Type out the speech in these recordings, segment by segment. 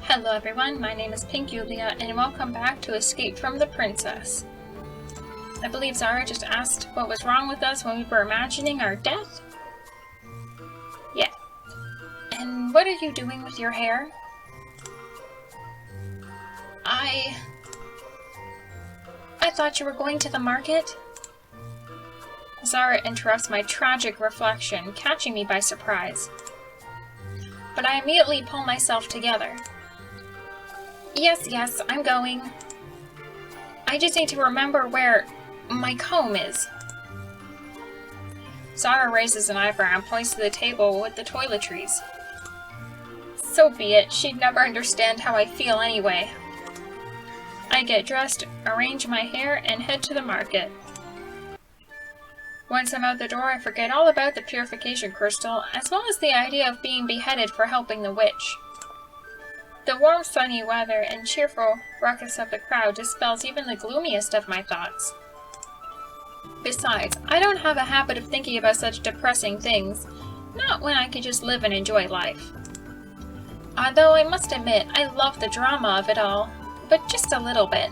Hello everyone, my name is Pink Yulia, and welcome back to Escape from the Princess. I believe Zara just asked what was wrong with us when we were imagining our death? Yeah. And what are you doing with your hair? I thought you were going to the market? Zara interrupts my tragic reflection, catching me by surprise. But I immediately pull myself together. Yes, I'm going. I just need to remember where my comb is. Zara raises an eyebrow and points to the table with the toiletries. So be it, she'd never understand how I feel anyway. I get dressed, arrange my hair, and head to the market. Once I'm out the door, I forget all about the purification crystal, as well as the idea of being beheaded for helping the witch. The warm, sunny weather and cheerful ruckus of the crowd dispels even the gloomiest of my thoughts. Besides, I don't have a habit of thinking about such depressing things, not when I can just live and enjoy life. Although I must admit, I love the drama of it all, but just a little bit.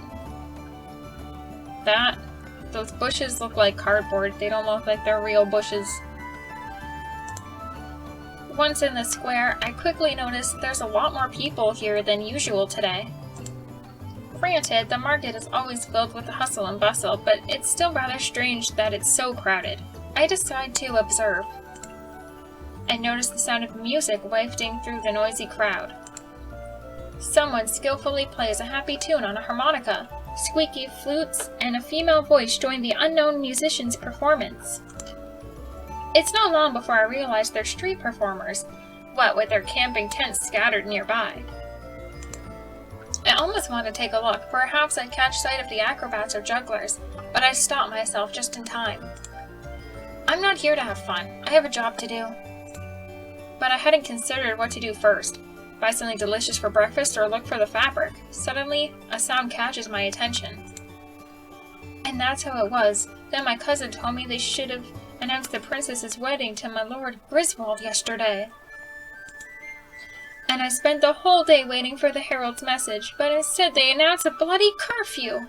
Those bushes look like cardboard. They don't look like they're real bushes. Once in the square, I quickly notice there's a lot more people here than usual today. Granted, the market is always filled with hustle and bustle, but it's still rather strange that it's so crowded. I decide to observe. I notice the sound of music wafting through the noisy crowd. Someone skillfully plays a happy tune on a harmonica. Squeaky flutes and a female voice join the unknown musician's performance. It's not long before I realize they're street performers, what with their camping tents scattered nearby. I almost want to take a look, perhaps I'd catch sight of the acrobats or jugglers, but I stop myself just in time. I'm not here to have fun, I have a job to do. But I hadn't considered what to do first. Buy something delicious for breakfast or look for the fabric. Suddenly, a sound catches my attention. And that's how it was. Then my cousin told me they should have announced the princess's wedding to my Lord Griswold yesterday. And I spent the whole day waiting for the herald's message, but instead they announced a bloody curfew.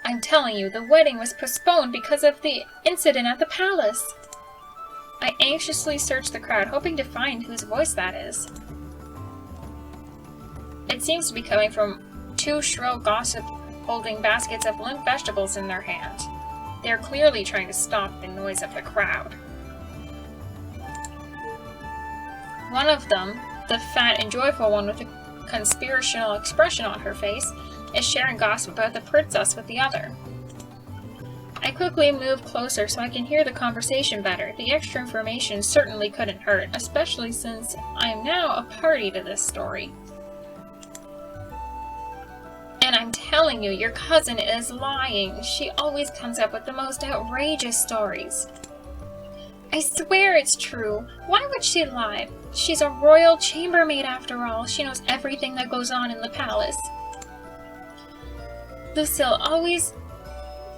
I'm telling you, the wedding was postponed because of the incident at the palace. I anxiously search the crowd, hoping to find whose voice that is. It seems to be coming from two shrill gossip holding baskets of limp vegetables in their hand. They are clearly trying to stop the noise of the crowd. One of them, the fat and joyful one with a conspiratorial expression on her face, is sharing gossip about the princess with the other. I quickly move closer so I can hear the conversation better. The extra information certainly couldn't hurt, especially since I am now a party to this story. And I'm telling you, your cousin is lying. She always comes up with the most outrageous stories. I swear it's true. Why would she lie? She's a royal chambermaid after all. She knows everything that goes on in the palace. Lucille always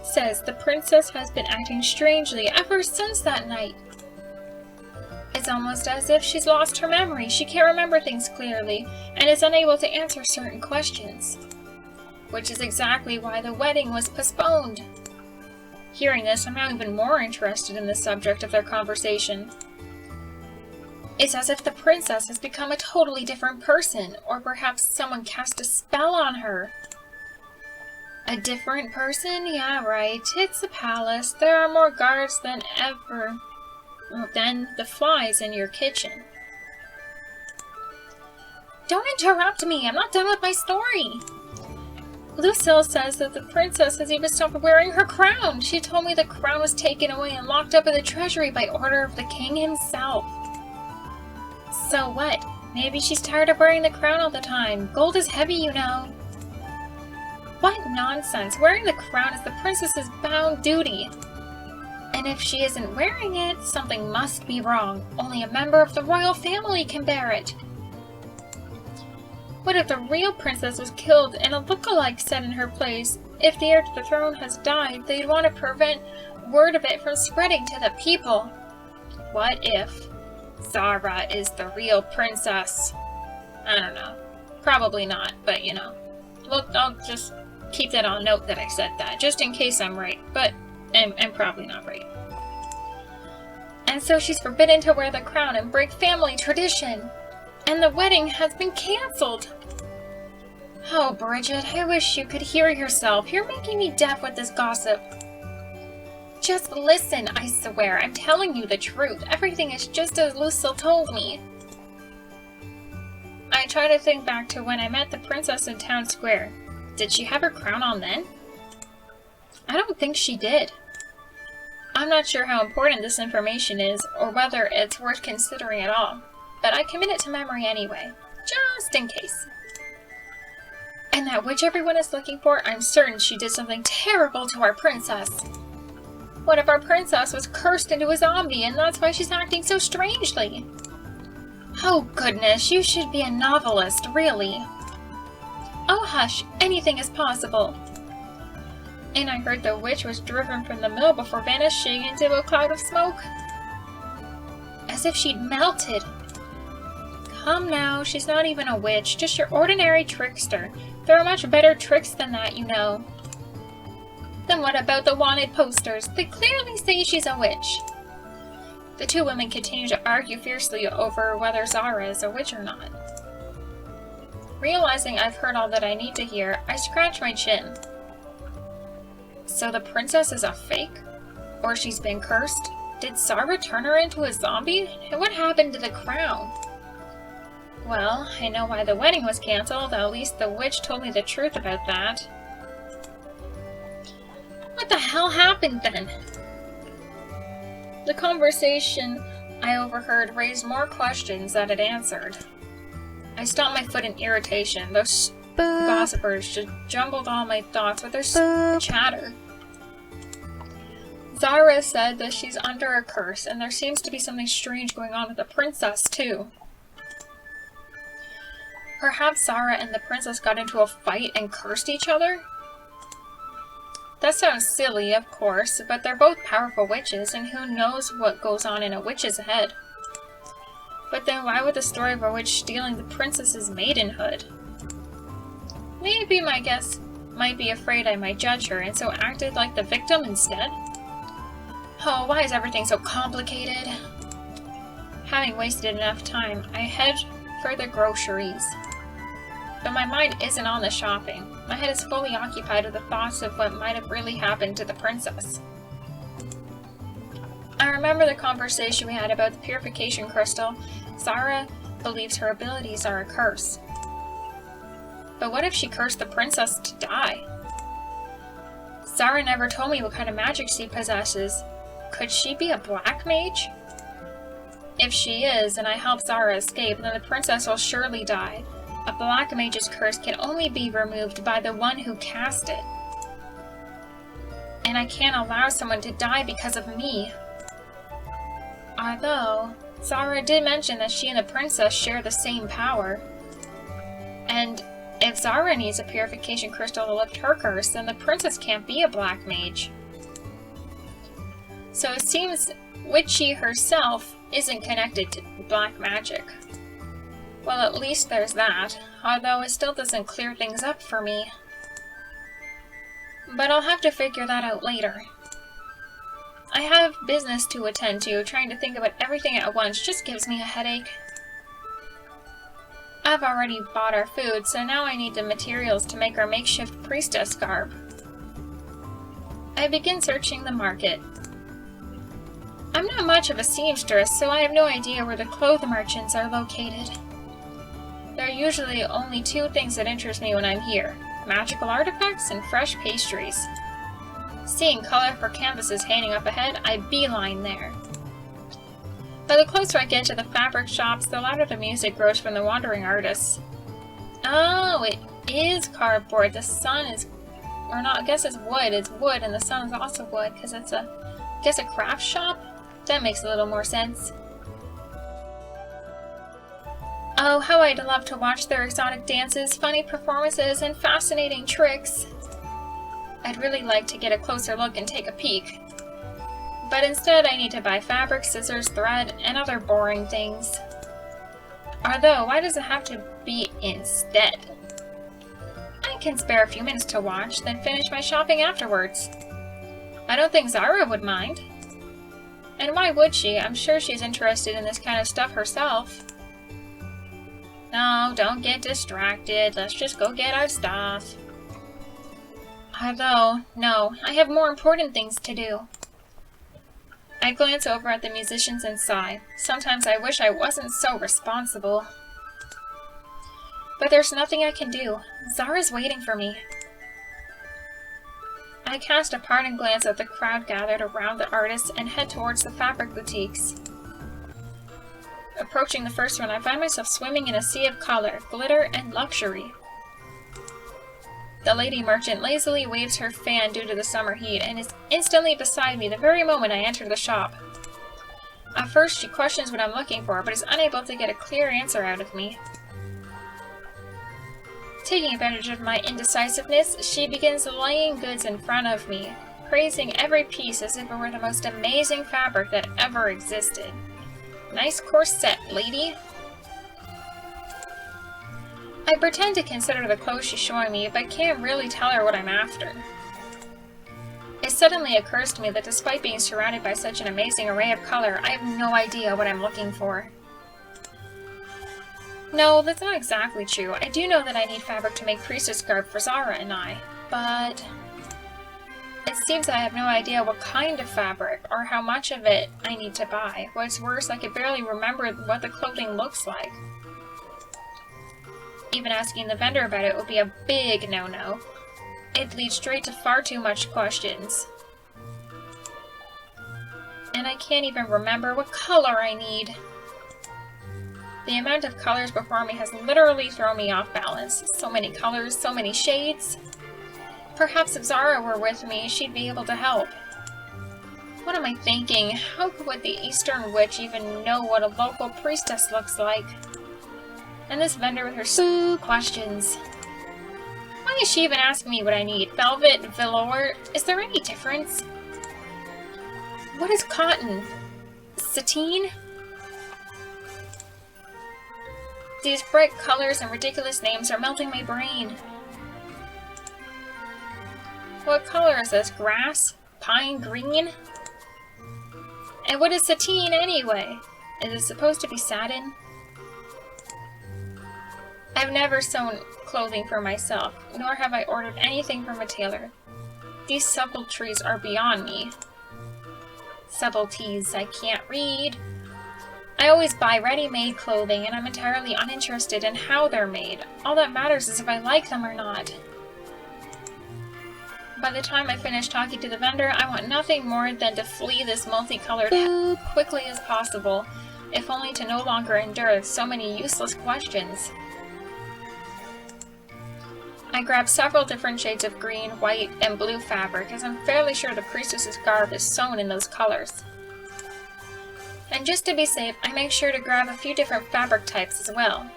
says the princess has been acting strangely ever since that night. It's almost as if she's lost her memory. She can't remember things clearly and is unable to answer certain questions. Which is exactly why the wedding was postponed. Hearing this, I'm now even more interested in the subject of their conversation. It's as if the princess has become a totally different person, or perhaps someone cast a spell on her. A different person? Yeah, right. It's a palace. There are more guards than ever. Than the flies in your kitchen. Don't interrupt me! I'm not done with my story! Lucille says that the princess has even stopped wearing her crown. She told me the crown was taken away and locked up in the treasury by order of the king himself. So what? Maybe she's tired of wearing the crown all the time. Gold is heavy, you know. What nonsense! Wearing the crown is the princess's bound duty. And if she isn't wearing it, something must be wrong. Only a member of the royal family can bear it. What if the real princess was killed and a look-alike set in her place? If the heir to the throne has died, they'd want to prevent word of it from spreading to the people. What if Zara is the real princess? I don't know. Probably not, but you know. Look, I'll just keep that on note that I said that, just in case I'm right, but I'm probably not right. And so she's forbidden to wear the crown and break family tradition. And the wedding has been cancelled. Oh, Bridget, I wish you could hear yourself. You're making me deaf with this gossip. Just listen, I swear. I'm telling you the truth. Everything is just as Lucille told me. I try to think back to when I met the princess in town square. Did she have her crown on then? I don't think she did. I'm not sure how important this information is, or whether it's worth considering at all, but I commit it to memory anyway, just in case. And that witch everyone is looking for, I'm certain she did something terrible to our princess. What if our princess was cursed into a zombie, and that's why she's acting so strangely? Oh goodness, you should be a novelist, really. Oh hush, anything is possible. And I heard the witch was driven from the mill before vanishing into a cloud of smoke. As if she'd melted. Come now, she's not even a witch, just your ordinary trickster. There are much better tricks than that, you know. Then what about the wanted posters? They clearly say she's a witch. The two women continue to argue fiercely over whether Zara is a witch or not. Realizing I've heard all that I need to hear, I scratch my chin. So the princess is a fake? Or she's been cursed? Did Zara turn her into a zombie? And what happened to the crown? Well, I know why the wedding was cancelled. At least the witch told me the truth about that. What the hell happened then? The conversation I overheard raised more questions than it answered. I stomped my foot in irritation. Those gossipers just jumbled all my thoughts with their chatter. Zara said that she's under a curse, and there seems to be something strange going on with the princess, too. Perhaps Zara and the princess got into a fight and cursed each other? That sounds silly, of course, but they're both powerful witches, and who knows what goes on in a witch's head. But then why would the story of a witch stealing the princess's maidenhood? Maybe my guess might be afraid I might judge her, and so acted like the victim instead? Oh, why is everything so complicated? Having wasted enough time, I head for the groceries. But my mind isn't on the shopping. My head is fully occupied with the thoughts of what might have really happened to the princess. I remember the conversation we had about the purification crystal. Zara believes her abilities are a curse. But what if she cursed the princess to die? Zara never told me what kind of magic she possesses. Could she be a black mage? If she is, and I help Zara escape, then the princess will surely die. A black mage's curse can only be removed by the one who cast it. And I can't allow someone to die because of me. Although, Zara did mention that she and the princess share the same power. And if Zara needs a purification crystal to lift her curse, then the princess can't be a black mage. So it seems Witchy herself isn't connected to black magic. Well, at least there's that, although it still doesn't clear things up for me. But I'll have to figure that out later. I have business to attend to. Trying to think about everything at once just gives me a headache. I've already bought our food, so now I need the materials to make our makeshift priestess garb. I begin searching the market. I'm not much of a seamstress, so I have no idea where the clothes merchants are located. There are usually only two things that interest me when I'm here: magical artifacts and fresh pastries. Seeing colorful canvases hanging up ahead, I beeline there. But the closer I get to the fabric shops, the louder the music grows from the wandering artists. Oh, it is cardboard. The sun is, or not, I guess it's wood. It's wood, and the sun is also wood, because it's a, I guess, a craft shop? That makes a little more sense. Oh, how I'd love to watch their exotic dances, funny performances, and fascinating tricks. I'd really like to get a closer look and take a peek. But instead I need to buy fabric, scissors, thread, and other boring things. Although, why does it have to be instead. I can spare a few minutes to watch, then finish my shopping afterwards. I don't think Zara would mind. And why would she? I'm sure she's interested in this kind of stuff herself. No, don't get distracted. Let's just go get our stuff. Although, no, I have more important things to do. I glance over at the musicians and sigh. Sometimes I wish I wasn't so responsible. But there's nothing I can do. Zara's waiting for me. I cast a parting glance at the crowd gathered around the artists and head towards the fabric boutiques. Approaching the first one, I find myself swimming in a sea of color, glitter, and luxury. The lady merchant lazily waves her fan due to the summer heat and is instantly beside me the very moment I enter the shop. At first, she questions what I'm looking for, but is unable to get a clear answer out of me. Taking advantage of my indecisiveness, she begins laying goods in front of me, praising every piece as if it were the most amazing fabric that ever existed. Nice corset, lady. I pretend to consider the clothes she's showing me, but can't really tell her what I'm after. It suddenly occurs to me that despite being surrounded by such an amazing array of color, I have no idea what I'm looking for. No, that's not exactly true. I do know that I need fabric to make priestess garb for Zara and I, but it seems I have no idea what kind of fabric or how much of it I need to buy. What's worse, I could barely remember what the clothing looks like. Even asking the vendor about it would be a big no-no. It'd lead straight to far too much questions. And I can't even remember what color I need. The amount of colors before me has literally thrown me off balance. So many colors, so many shades. Perhaps if Zara were with me, she'd be able to help. What am I thinking? How would the Eastern Witch even know what a local priestess looks like? And this vendor with her questions. Why is she even asking me what I need? Velvet? Velour? Is there any difference? What is cotton? Sateen? These bright colors and ridiculous names are melting my brain. What color is this? Grass? Pine green? And what is sateen anyway? Is it supposed to be satin? I've never sewn clothing for myself, nor have I ordered anything from a tailor. These subtleties are beyond me. Subtleties, I can't read. I always buy ready-made clothing, and I'm entirely uninterested in how they're made. All that matters is if I like them or not. By the time I finish talking to the vendor, I want nothing more than to flee this multicolored as quickly as possible, if only to no longer endure so many useless questions. I grab several different shades of green, white, and blue fabric, as I'm fairly sure the priestess's garb is sewn in those colors. And just to be safe, I make sure to grab a few different fabric types as well.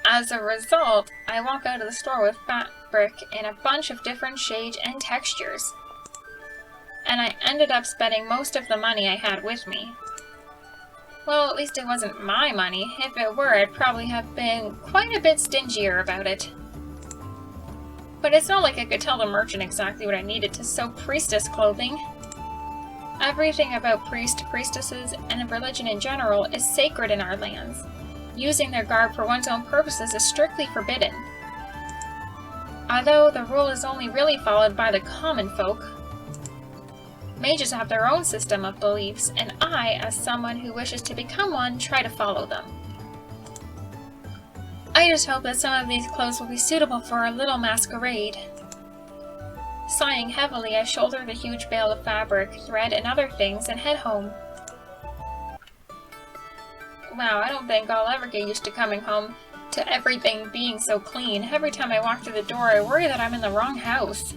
As a result, I walk out of the store with fabric in a bunch of different shades and textures. And I ended up spending most of the money I had with me. Well, at least it wasn't my money. If it were, I'd probably have been quite a bit stingier about it. But it's not like I could tell the merchant exactly what I needed to sew priestess clothing. Everything about priestesses, and religion in general, is sacred in our lands. Using their garb for one's own purposes is strictly forbidden. Although the rule is only really followed by the common folk. Mages have their own system of beliefs, and I, as someone who wishes to become one, try to follow them. I just hope that some of these clothes will be suitable for a little masquerade. Sighing heavily, I shoulder the huge bale of fabric, thread, and other things and head home. Wow, I don't think I'll ever get used to coming home to everything being so clean. Every time I walk through the door, I worry that I'm in the wrong house.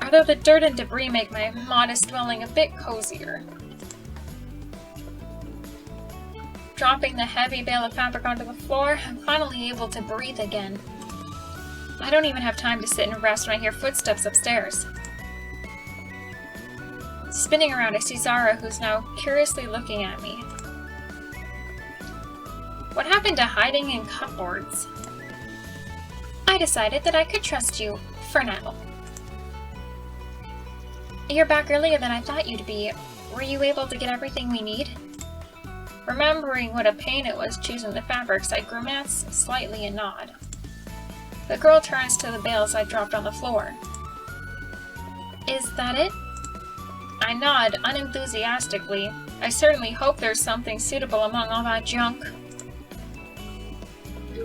Although the dirt and debris make my modest dwelling a bit cozier. Dropping the heavy bale of fabric onto the floor, I'm finally able to breathe again. I don't even have time to sit and rest when I hear footsteps upstairs. Spinning around, I see Zara, who's now curiously looking at me. What happened to hiding in cupboards? I decided that I could trust you, for now. You're back earlier than I thought you'd be. Were you able to get everything we need? Remembering what a pain it was choosing the fabrics, I grimace slightly and nod. The girl turns to the bales I dropped on the floor. Is that it? I nod unenthusiastically. I certainly hope there's something suitable among all that junk.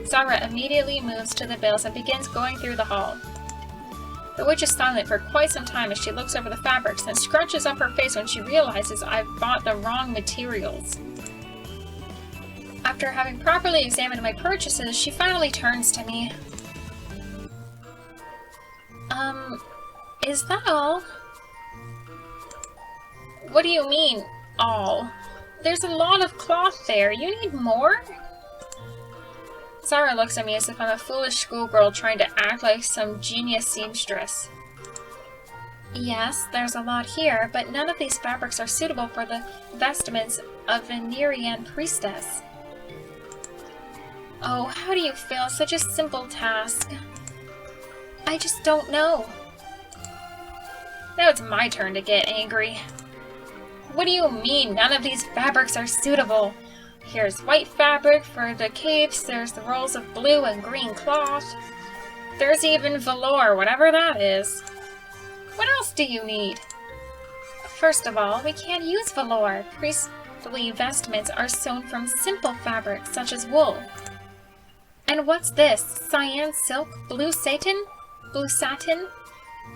Zara immediately moves to the bales and begins going through the hall. The witch is silent for quite some time as she looks over the fabrics, then scrunches up her face when she realizes I've bought the wrong materials. After having properly examined my purchases, she finally turns to me. Is that all? What do you mean, all? There's a lot of cloth there. You need more? Zara looks at me as if I'm a foolish schoolgirl trying to act like some genius seamstress. Yes, there's a lot here, but none of these fabrics are suitable for the vestments of a Nerean priestess. Oh, how do you fail such a simple task? I just don't know. Now it's my turn to get angry. What do you mean none of these fabrics are suitable? Here's white fabric for the capes, there's the rolls of blue and green cloth. There's even velour, whatever that is. What else do you need? First of all, we can't use velour. Priestly vestments are sewn from simple fabrics, such as wool. And what's this? Cyan silk? Blue satin? Blue satin?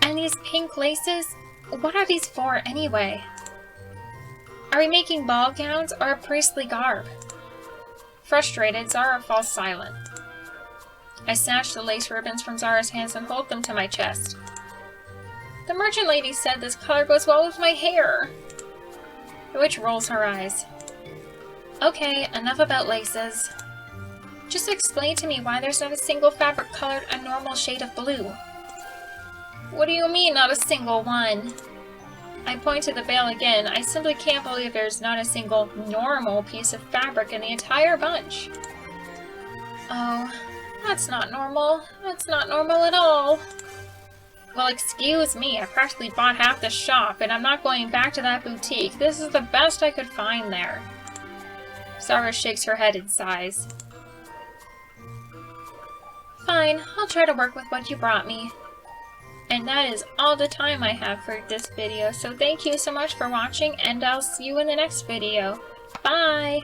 And these pink laces? What are these for, anyway? Are we making ball gowns or a priestly garb? Frustrated, Zara falls silent. I snatch the lace ribbons from Zara's hands and hold them to my chest. The merchant lady said this color goes well with my hair. The witch rolls her eyes. Okay, enough about laces. Just explain to me why there's not a single fabric colored a normal shade of blue. What do you mean, not a single one? I point to the veil again. I simply can't believe there's not a single normal piece of fabric in the entire bunch. Oh, that's not normal. That's not normal at all. Well, excuse me, I practically bought half the shop, and I'm not going back to that boutique. This is the best I could find there. Zara shakes her head and sighs. Fine, I'll try to work with what you brought me. And that is all the time I have for this video, so thank you so much for watching, and I'll see you in the next video. Bye!